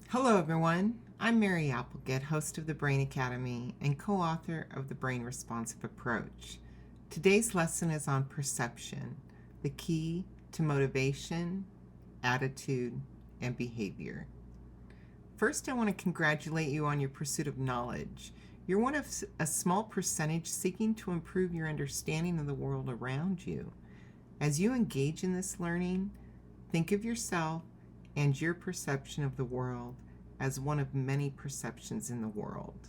Hello everyone, I'm Mary Applegate, host of the Brain Academy and co-author of the Brain Responsive Approach. Today's lesson is on perception, the key to motivation, attitude, and behavior. First, I want to congratulate you on your pursuit of knowledge. You're one of a small percentage seeking to improve your understanding of the world around you. As you engage in this learning, think of yourself and your perception of the world as one of many perceptions in the world.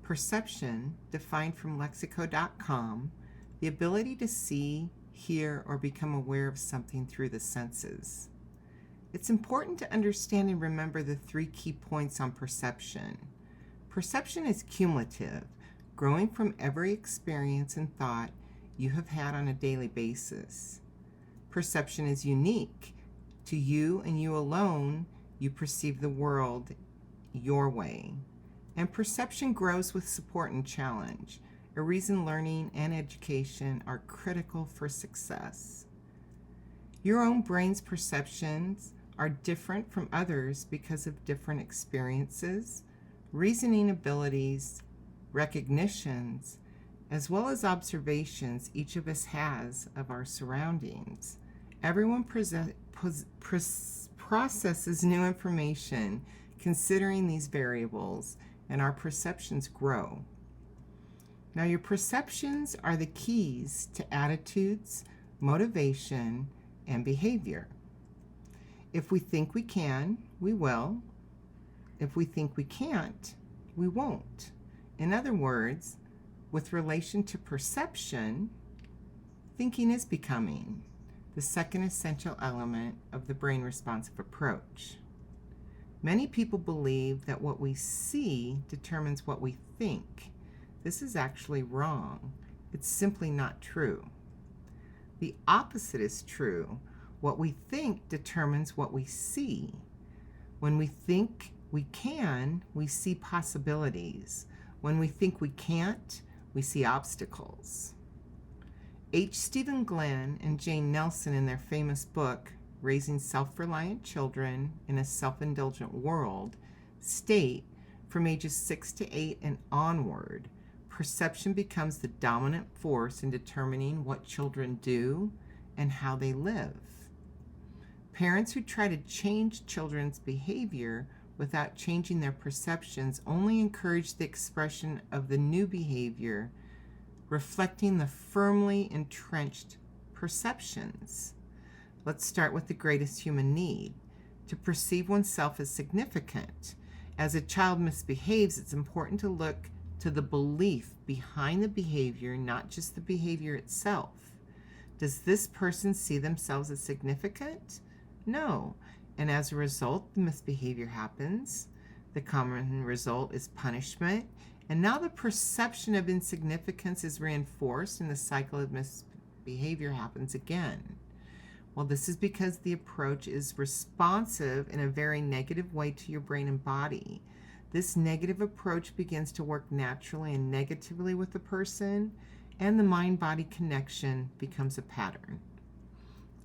Perception, defined from lexico.com, the ability to see, hear, or become aware of something through the senses. It's important to understand and remember the three key points on perception. Perception is cumulative, growing from every experience and thought you have had on a daily basis. Perception is unique. To you and you alone, you perceive the world your way. And perception grows with support and challenge, a reason learning and education are critical for success. Your own brain's perceptions are different from others because of different experiences, reasoning abilities, recognitions, as well as observations each of us has of our surroundings. Everyone processes new information considering these variables, and our perceptions grow. Now, your perceptions are the keys to attitudes, motivation, and behavior. If we think we can, we will. If we think we can't, we won't. In other words, with relation to perception, thinking is becoming the second essential element of the brain responsive approach. Many people believe that what we see determines what we think. This is actually wrong. It's simply not true. The opposite is true. What we think determines what we see. When we think we can, we see possibilities. When we think we can't, we see obstacles. H. Stephen Glenn and Jane Nelson, in their famous book, Raising Self-Reliant Children in a Self-Indulgent World, state from ages 6 to 8 and onward, perception becomes the dominant force in determining what children do and how they live. Parents who try to change children's behavior without changing their perceptions only encourage the expression of the new behavior, reflecting the firmly entrenched perceptions. Let's start with the greatest human need, to perceive oneself as significant. As a child misbehaves, it's important to look to the belief behind the behavior, not just the behavior itself. Does this person see themselves as significant? No. And as a result, the misbehavior happens. The common result is punishment. And now the perception of insignificance is reinforced and the cycle of misbehavior happens again. Well, this is because the approach is responsive in a very negative way to your brain and body. This negative approach begins to work naturally and negatively with the person, and the mind-body connection becomes a pattern.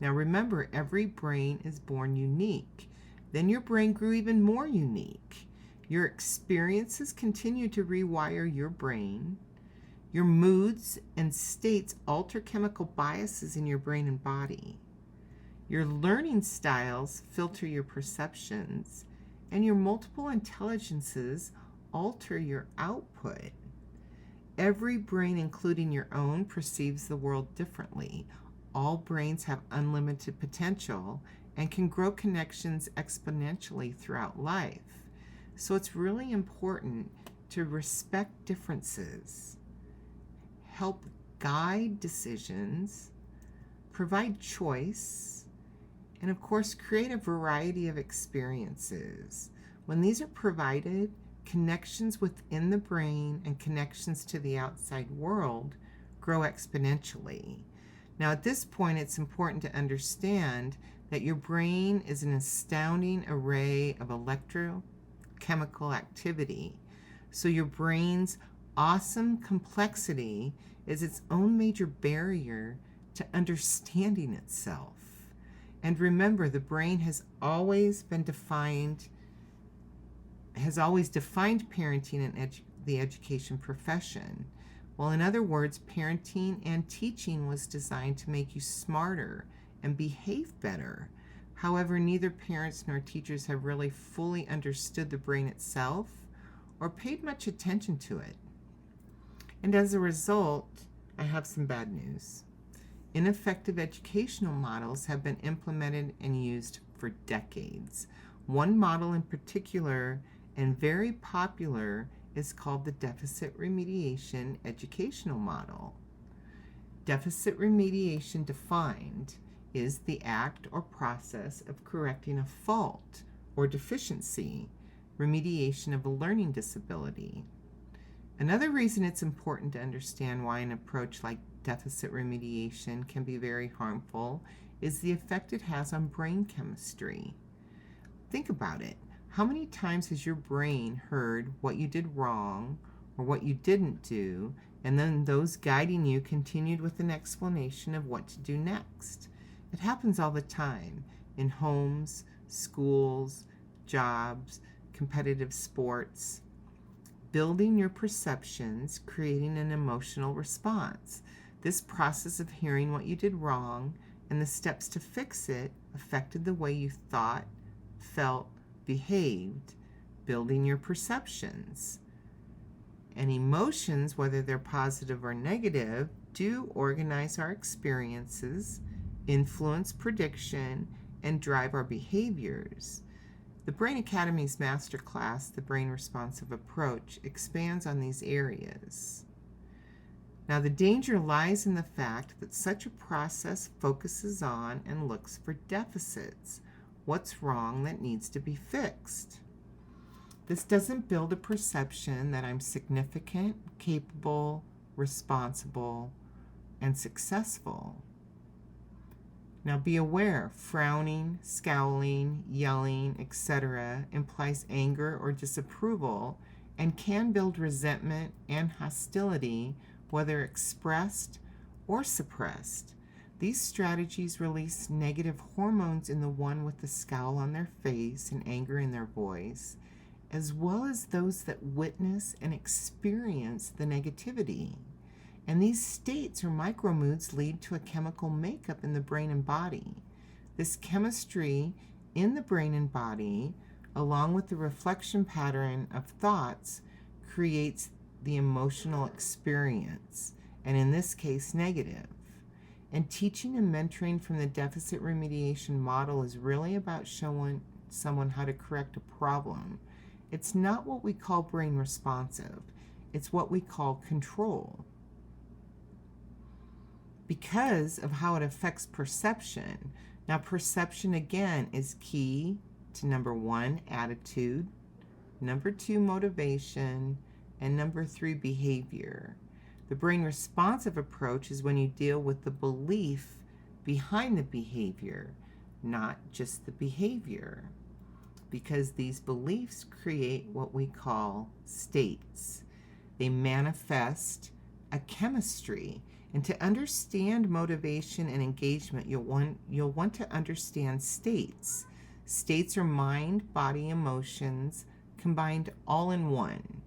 Now remember, every brain is born unique. Then your brain grew even more unique. Your experiences continue to rewire your brain. Your moods and states alter chemical biases in your brain and body. Your learning styles filter your perceptions, and your multiple intelligences alter your output. Every brain, including your own, perceives the world differently. All brains have unlimited potential and can grow connections exponentially throughout life. So it's really important to respect differences, help guide decisions, provide choice, and of course create a variety of experiences. When these are provided, connections within the brain and connections to the outside world grow exponentially. Now at this point, it's important to understand that your brain is an astounding array of electrochemical activity. So your brain's awesome complexity is its own major barrier to understanding itself. And remember, the brain has always been defined has always defined parenting and the education profession. Well, in other words, parenting and teaching was designed to make you smarter and behave better. However, neither parents nor teachers have really fully understood the brain itself or paid much attention to it. And as a result, I have some bad news. Ineffective educational models have been implemented and used for decades. One model in particular, and very popular, is called the deficit remediation educational model. Deficit remediation defined is the act or process of correcting a fault or deficiency, remediation of a learning disability. Another reason it's important to understand why an approach like deficit remediation can be very harmful is the effect it has on brain chemistry. Think about it. How many times has your brain heard what you did wrong or what you didn't do, and then those guiding you continued with an explanation of what to do next? It happens all the time in homes, schools, jobs, competitive sports. Building your perceptions, creating an emotional response. This process of hearing what you did wrong and the steps to fix it affected the way you thought, felt, behaved, building your perceptions. And emotions, whether they're positive or negative, do organize our experiences, influence prediction, and drive our behaviors. The Brain Academy's masterclass, The Brain Responsive Approach, expands on these areas. Now, the danger lies in the fact that such a process focuses on and looks for deficits. What's wrong that needs to be fixed? This doesn't build a perception that I'm significant, capable, responsible, and successful. Now be aware, frowning, scowling, yelling, etc. implies anger or disapproval and can build resentment and hostility, whether expressed or suppressed. These strategies release negative hormones in the one with the scowl on their face and anger in their voice, as well as those that witness and experience the negativity. And these states or micromoods lead to a chemical makeup in the brain and body. This chemistry in the brain and body, along with the reflection pattern of thoughts, creates the emotional experience, and in this case, negative. And teaching and mentoring from the deficit remediation model is really about showing someone how to correct a problem. It's not what we call brain responsive. It's what we call control. Because of how it affects perception. Now, perception, again, is key to number 1, attitude, number 2, motivation, and number 3, behavior. The brain responsive approach is when you deal with the belief behind the behavior, not just the behavior, because these beliefs create what we call states. They manifest a chemistry. And to understand motivation and engagement, you'll want to understand states. States are mind, body, emotions combined all in one.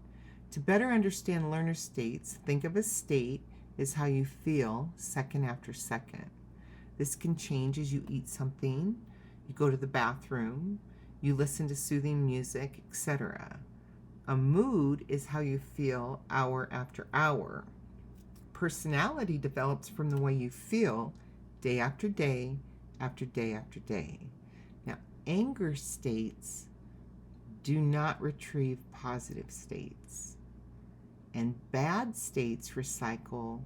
To better understand learner states, think of a state as how you feel second after second. This can change as you eat something, you go to the bathroom, you listen to soothing music, etc. A mood is how you feel hour after hour. Personality develops from the way you feel day after day after day after day. Now, anger states do not retrieve positive states, and bad states recycle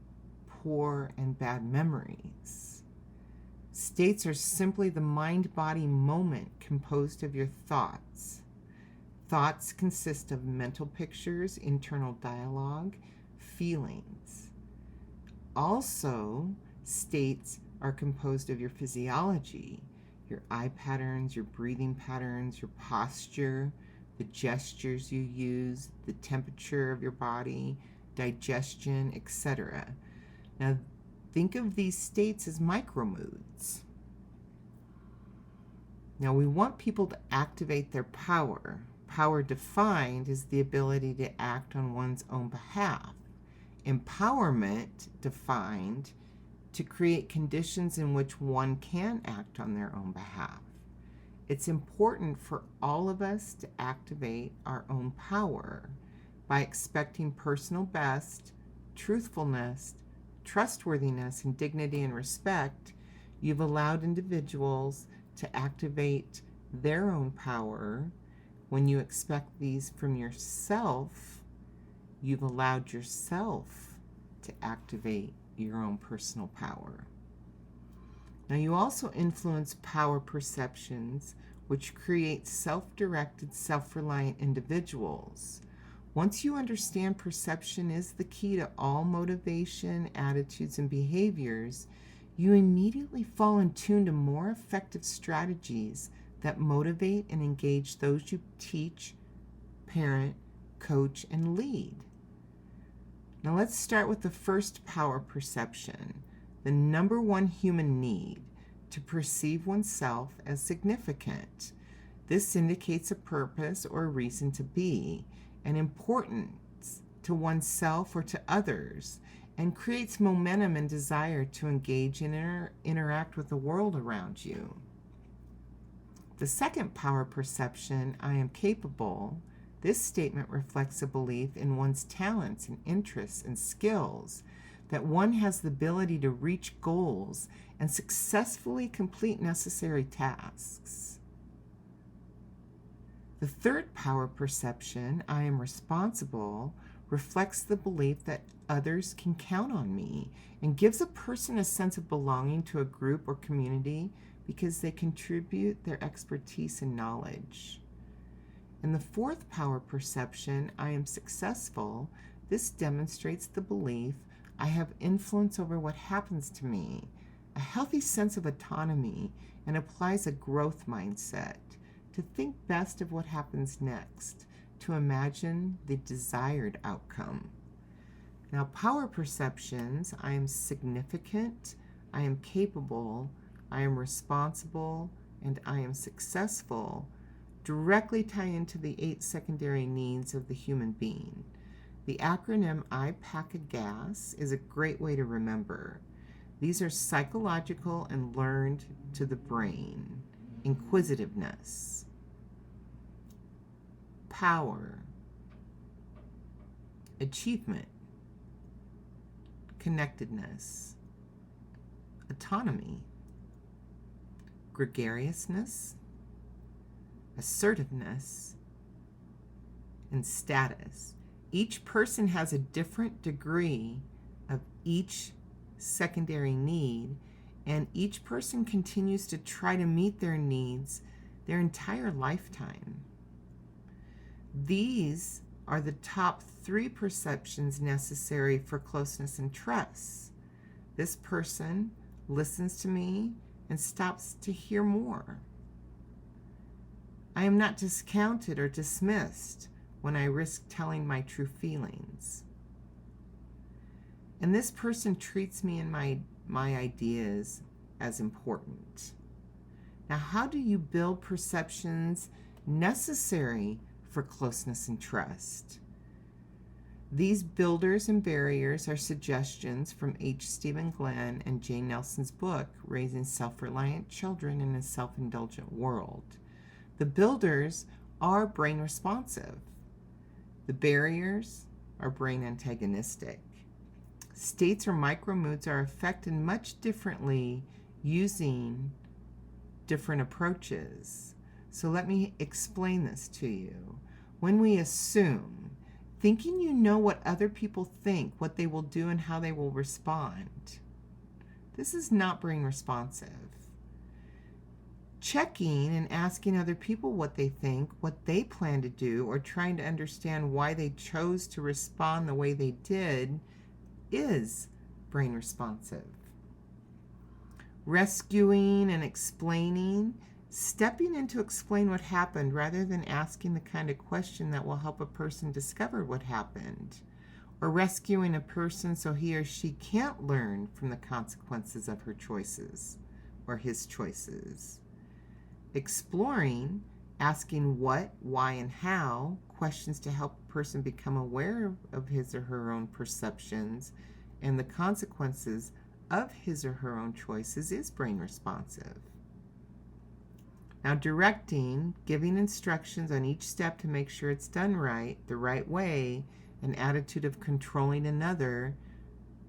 poor and bad memories. States are simply the mind-body moment composed of your thoughts. Thoughts consist of mental pictures, internal dialogue, feelings. Also, states are composed of your physiology, your eye patterns, your breathing patterns, your posture, the gestures you use, the temperature of your body, digestion, etc. Now, think of these states as micromoods. Now, we want people to activate their power. Power defined is the ability to act on one's own behalf. Empowerment defined to create conditions in which one can act on their own behalf. It's important for all of us to activate our own power by expecting personal best, truthfulness, trustworthiness, and dignity and respect. You've allowed individuals to activate their own power. When you expect these from yourself, you've allowed yourself to activate your own personal power. Now, you also influence power perceptions, which create self-directed, self-reliant individuals. Once you understand perception is the key to all motivation, attitudes, and behaviors, you immediately fall in tune to more effective strategies that motivate and engage those you teach, parent, coach, and lead. Now let's start with the first power perception, the number one human need, to perceive oneself as significant. This indicates a purpose or a reason to be, an importance to oneself or to others, and creates momentum and desire to engage and interact with the world around you. The second power perception, I am capable. This statement reflects a belief in one's talents and interests and skills, that one has the ability to reach goals and successfully complete necessary tasks. The third power perception, I am responsible, reflects the belief that others can count on me and gives a person a sense of belonging to a group or community because they contribute their expertise and knowledge. In the fourth power perception, I am successful, this demonstrates the belief I have influence over what happens to me, a healthy sense of autonomy, and applies a growth mindset to think best of what happens next, to imagine the desired outcome. Now, power perceptions, I am significant, I am capable, I am responsible, and I am successful, directly tie into the 8 secondary needs of the human being. The acronym I pack a gas is a great way to remember. These are psychological and learned to the brain. Inquisitiveness, power, achievement, connectedness, autonomy, gregariousness, assertiveness, and status. Each person has a different degree of each secondary need, and each person continues to try to meet their needs their entire lifetime. These are the top 3 perceptions necessary for closeness and trust. This person listens to me and stops to hear more. I am not discounted or dismissed when I risk telling my true feelings. And this person treats me and my ideas as important. Now, how do you build perceptions necessary for closeness and trust? These builders and barriers are suggestions from H. Stephen Glenn and Jane Nelson's book, Raising Self-Reliant Children in a Self-Indulgent World. The builders are brain responsive. The barriers are brain antagonistic. States or micromoods are affected much differently using different approaches. So let me explain this to you. When we assume, thinking you know what other people think, what they will do, and how they will respond, this is not brain responsive. Checking and asking other people what they think, what they plan to do, or trying to understand why they chose to respond the way they did is brain responsive. Rescuing and explaining, stepping in to explain what happened rather than asking the kind of question that will help a person discover what happened, or rescuing a person so he or she can't learn from the consequences of her choices or his choices. Exploring, asking what, why, and how, questions to help a person become aware of his or her own perceptions and the consequences of his or her own choices, is brain responsive. Now, directing, giving instructions on each step to make sure it's done right, the right way, an attitude of controlling another,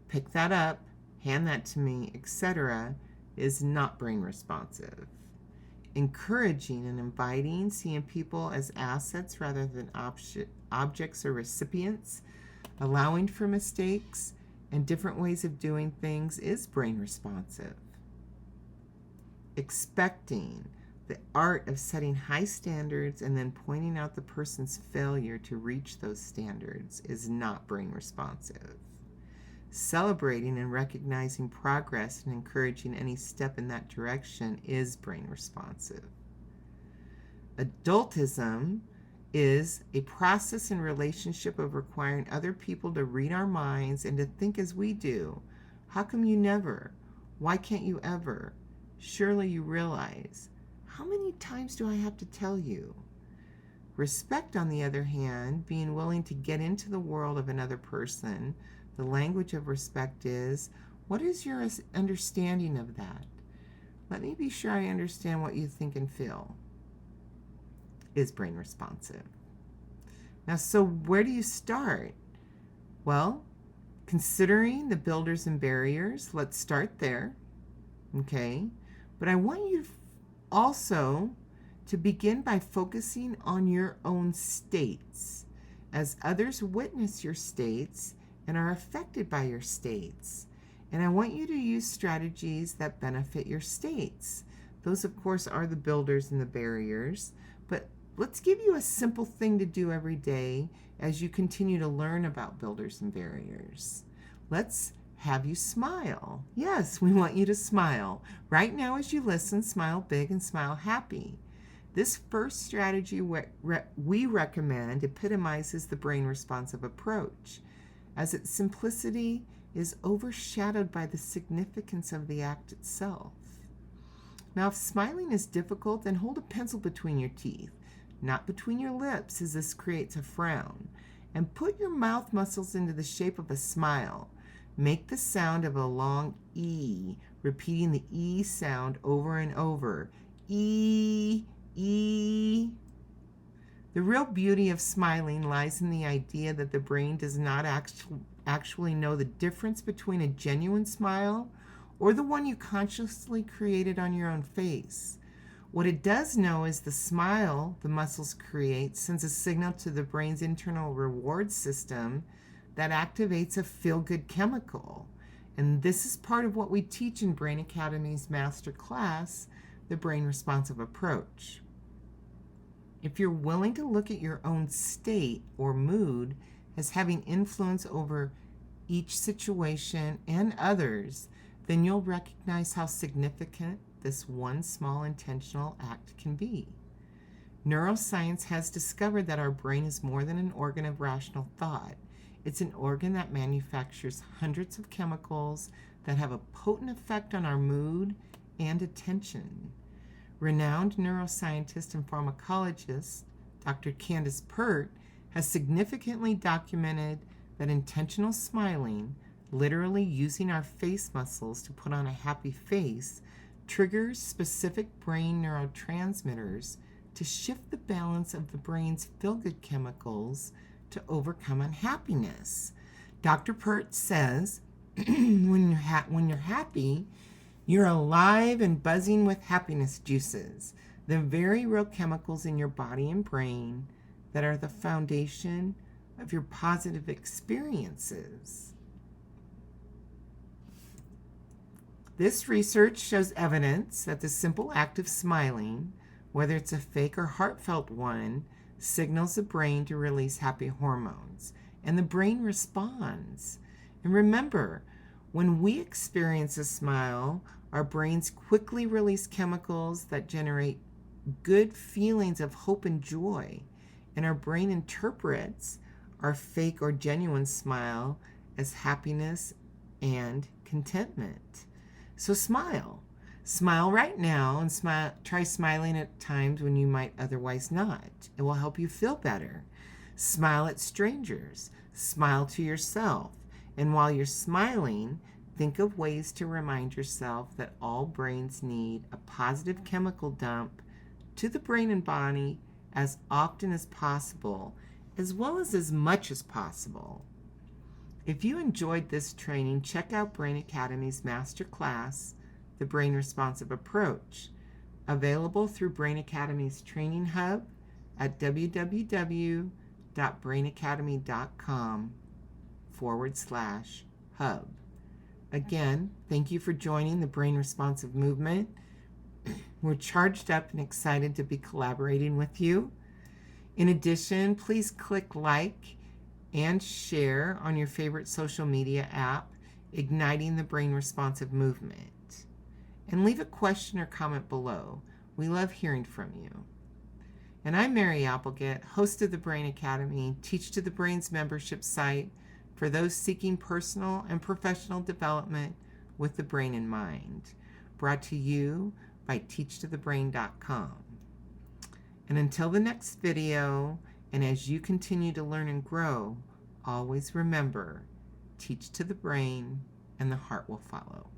pick that up, hand that to me, etc., is not brain responsive. Encouraging and inviting, seeing people as assets rather than objects or recipients, allowing for mistakes and different ways of doing things is brain responsive. Expecting, the art of setting high standards and then pointing out the person's failure to reach those standards, is not brain responsive. Celebrating and recognizing progress and encouraging any step in that direction is brain responsive. Adultism is a process and relationship of requiring other people to read our minds and to think as we do. How come you never? Why can't you ever? Surely you realize. How many times do I have to tell you? Respect, on the other hand, being willing to get into the world of another person. The language of respect is, what is your understanding of that? Let me be sure I understand what you think and feel, is brain responsive. Now, so where do you start? Well, considering the builders and barriers, let's start there, okay? But I want you also to begin by focusing on your own states, as others witness your states and are affected by your states. And I want you to use strategies that benefit your states. Those, of course, are the builders and the barriers, but let's give you a simple thing to do every day as you continue to learn about builders and barriers. Let's have you smile. Yes, we want you to smile. Right now, as you listen, smile big and smile happy. This first strategy we recommend epitomizes the brain responsive approach, as its simplicity is overshadowed by the significance of the act itself. Now, if smiling is difficult, then hold a pencil between your teeth, not between your lips, as this creates a frown, and put your mouth muscles into the shape of a smile. Make the sound of a long E, repeating the E sound over and over. E, E. The real beauty of smiling lies in the idea that the brain does not actually know the difference between a genuine smile or the one you consciously created on your own face. What it does know is the smile the muscles create sends a signal to the brain's internal reward system that activates a feel-good chemical. And this is part of what we teach in Brain Academy's master class, the brain responsive approach. If you're willing to look at your own state or mood as having influence over each situation and others, then you'll recognize how significant this one small intentional act can be. Neuroscience has discovered that our brain is more than an organ of rational thought. It's an organ that manufactures hundreds of chemicals that have a potent effect on our mood and attention. Renowned neuroscientist and pharmacologist Dr. Candace Pert has significantly documented that intentional smiling, literally using our face muscles to put on a happy face, triggers specific brain neurotransmitters to shift the balance of the brain's feel-good chemicals to overcome unhappiness. Dr. Pert says, when you're happy, you're alive and buzzing with happiness juices, the very real chemicals in your body and brain that are the foundation of your positive experiences. This research shows evidence that the simple act of smiling, whether it's a fake or heartfelt one, signals the brain to release happy hormones, and the brain responds. And remember, when we experience a smile, our brains quickly release chemicals that generate good feelings of hope and joy, and our brain interprets our fake or genuine smile as happiness and contentment. So smile. Smile right now and try smiling at times when you might otherwise not. It will help you feel better. Smile at strangers. Smile to yourself. And while you're smiling, think of ways to remind yourself that all brains need a positive chemical dump to the brain and body as often as possible, as well as much as possible. If you enjoyed this training, check out Brain Academy's master class, The Brain Responsive Approach, available through Brain Academy's training hub at www.brainacademy.com/hub. Again, thank you for joining the Brain Responsive movement. We're charged up and excited to be collaborating with you. In addition, please click like and share on your favorite social media app, Igniting the Brain Responsive Movement. And leave a question or comment below. We love hearing from you. And I'm Mary Applegate, host of the Brain Academy, Teach to the Brain's membership site for those seeking personal and professional development with the brain in mind. Brought to you by TeachtotheBrain.com. And until the next video, and as you continue to learn and grow, always remember, teach to the brain and the heart will follow.